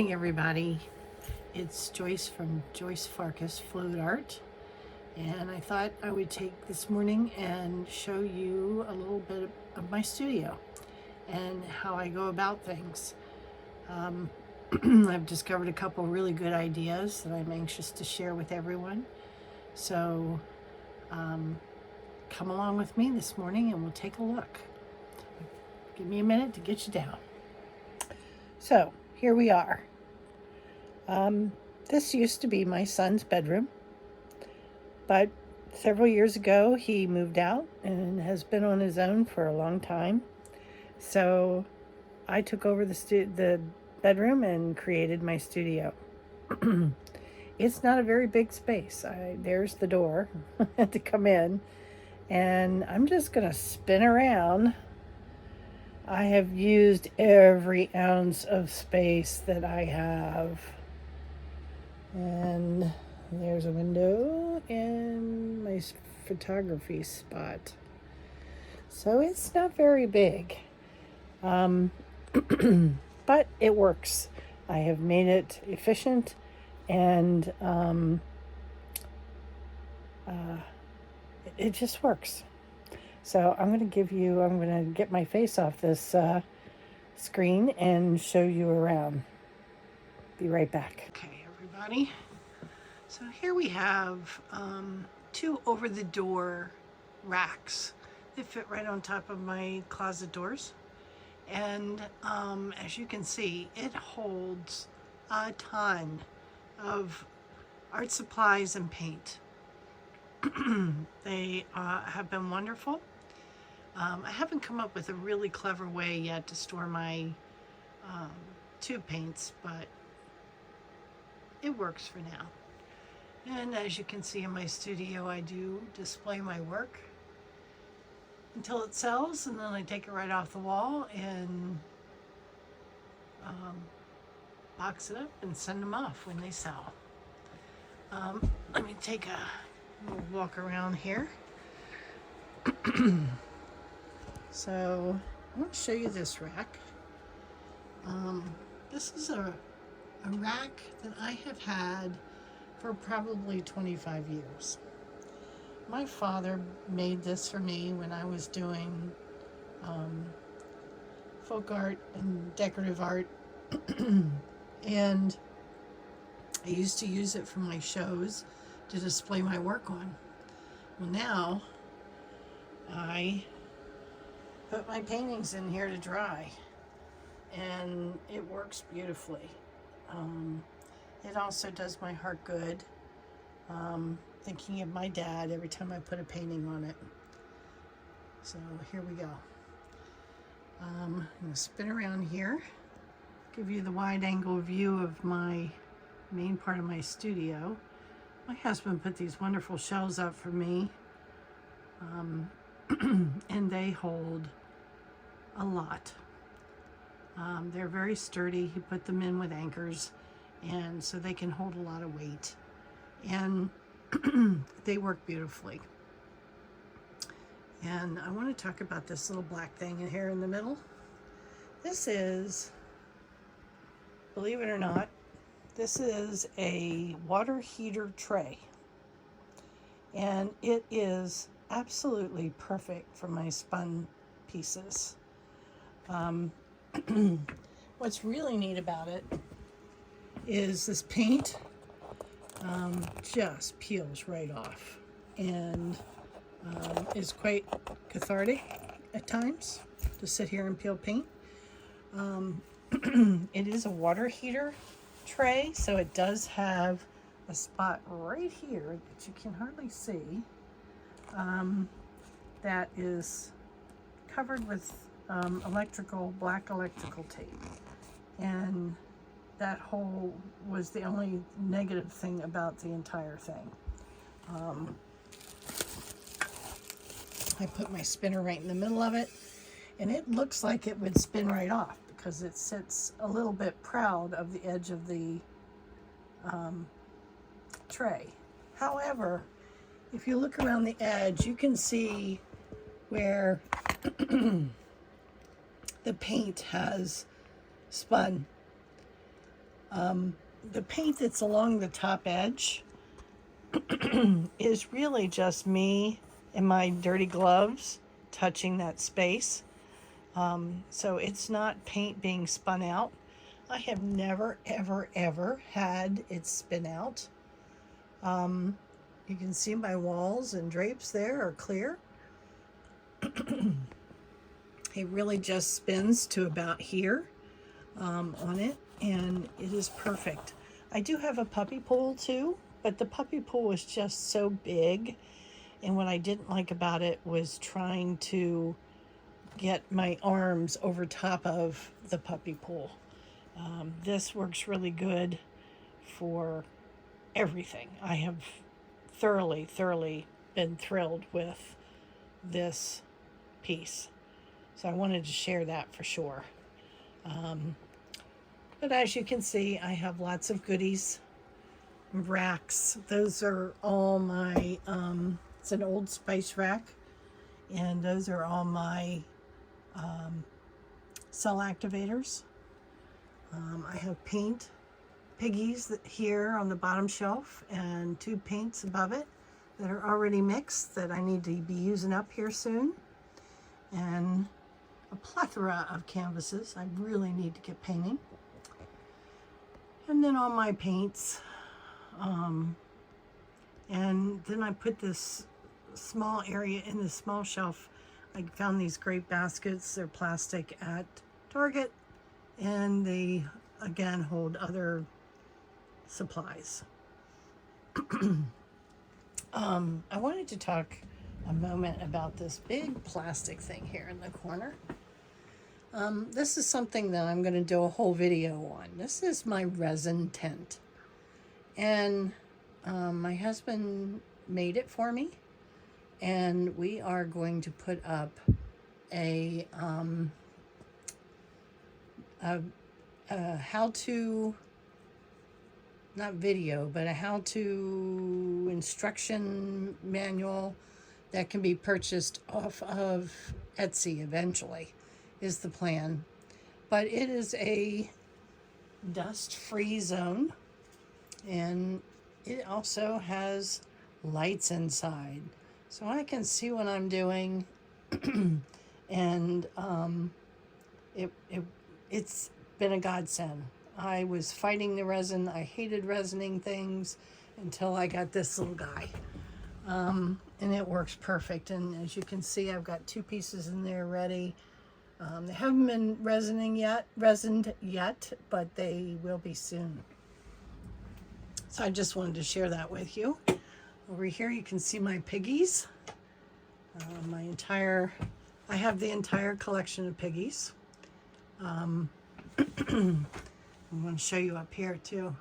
morning, everybody. It's Joyce from Joyce Farkas Floetrol, and I thought I would take this morning and show you a little bit of my studio and how I go about things. I've discovered a couple really good ideas that I'm anxious to share with everyone. So come along with me this morning and we'll take a look. Give me a minute to get you down. So here we are. This used to be my son's bedroom, but several years ago he moved out and has been on his own for a long time. So I took over the bedroom and created my studio. It's not a very big space. There's the door to come in, and I'm just gonna spin around. I have used every ounce of space that I have. And there's a window in my photography spot. So it's not very big. But it works. I have made it efficient, and it just works. So I'm going to get my face off this screen and show you around. Be right back. Okay, everybody. So here we have two over-the-door racks. They fit right on top of my closet doors. And as you can see, it holds a ton of art supplies and paint. They have been wonderful. I haven't come up with a really clever way yet to store my tube paints, but it works for now. And as you can see in my studio, I do display my work until it sells, and then I take it right off the wall and box it up and send them off when they sell. Let me take a little walk around here. So I want to show you this rack. This is a rack that I have had for probably 25 years. My father made this for me when I was doing folk art and decorative art. And I used to use it for my shows to display my work on. Well, now I put my paintings in here to dry, and it works beautifully. It also does my heart good, thinking of my dad every time I put a painting on it. So here we go. I'm going to spin around here, give you the wide angle view of my main part of my studio. My husband put these wonderful shelves up for me, and they hold a lot. They're very sturdy. He put them in with anchors, and so they can hold a lot of weight, and they work beautifully. And I want to talk about this little black thing in here in the middle. This is, believe it or not, this is a water heater tray, and it is absolutely perfect for my spun pieces. What's really neat about it is this paint just peels right off, and is quite cathartic at times to sit here and peel paint. It is a water heater tray, so it does have a spot right here that you can hardly see, that is covered with black electrical tape, and that hole was the only negative thing about the entire thing. I put my spinner right in the middle of it, and it looks like it would spin right off because it sits a little bit proud of the edge of the tray. However, if you look around the edge, you can see where the paint has spun. The paint that's along the top edge is really just me and my dirty gloves touching that space. So it's not paint being spun out. I have never, ever, ever had it spin out. You can see my walls and drapes there are clear. It really just spins to about here on it, and it is perfect. I do have a puppy pool too, but the puppy pool was just so big, and what I didn't like about it was trying to get my arms over top of the puppy pool. This works really good for everything. I have thoroughly been thrilled with this piece. So I wanted to share that for sure. But as you can see, I have lots of goodies. Racks. Those are all my, it's an Old Spice rack. And those are all my cell activators. I have paint piggies here on the bottom shelf and 2 paints above it that are already mixed that I need to be using up here soon. And a plethora of canvases I really need to get painting. And then all my paints. And then I put this small area in this small shelf. I found these great baskets. They're plastic at Target, and they again hold other supplies. I wanted to talk a moment about this big plastic thing here in the corner. This is something that I'm going to do a whole video on. This is my resin tent, and my husband made it for me, and we are going to put up a how-to, not video, but a how-to instruction manual that can be purchased off of Etsy eventually, is the plan. But it is a dust-free zone, and it also has lights inside, so I can see what I'm doing. And it's been a godsend. I was fighting the resin. I hated resining things until I got this little guy. And it works perfect. And as you can see, I've got 2 pieces in there ready. They haven't been resined yet, but they will be soon. So I just wanted to share that with you. Over here you can see my piggies. I have the entire collection of piggies. I'm going to show you up here too.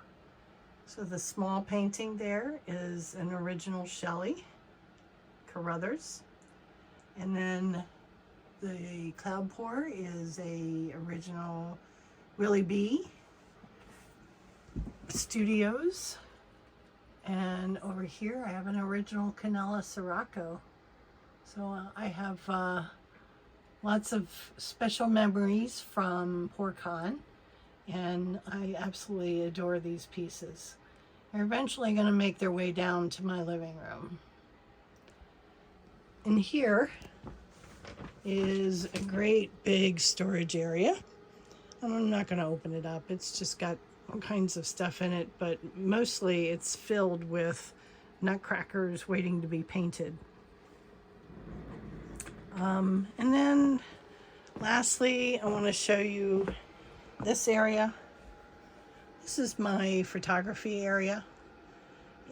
So the small painting there is an original Shelley Carruthers, and then the cloud pour is a original Willie B Studios, and over here I have an original Canella Sirocco. So I have lots of special memories from PourCon, and I absolutely adore these pieces. They're eventually going to make their way down to my living room. And here is a great big storage area. I'm not going to open it up. It's just got all kinds of stuff in it, but mostly it's filled with nutcrackers waiting to be painted. And then lastly, I want to show you this area. This is my photography area,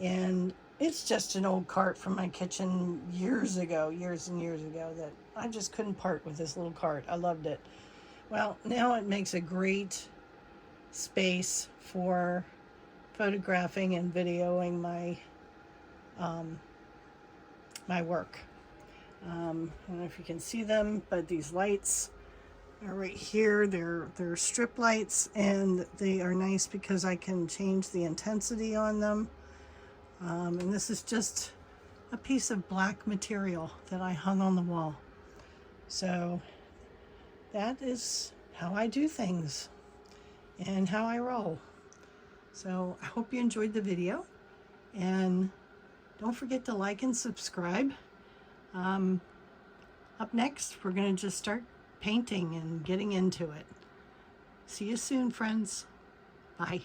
and it's just an old cart from my kitchen years and years ago that I just couldn't part with this little cart. I loved it. Well, now it makes a great space for photographing and videoing my my work. I don't know if you can see them, but these lights are right here. They're strip lights, and they are nice because I can change the intensity on them. And this is just a piece of black material that I hung on the wall. So that is how I do things and how I roll. So I hope you enjoyed the video, and don't forget to like and subscribe. Up next, we're going to just start painting and getting into it. See you soon, friends. Bye.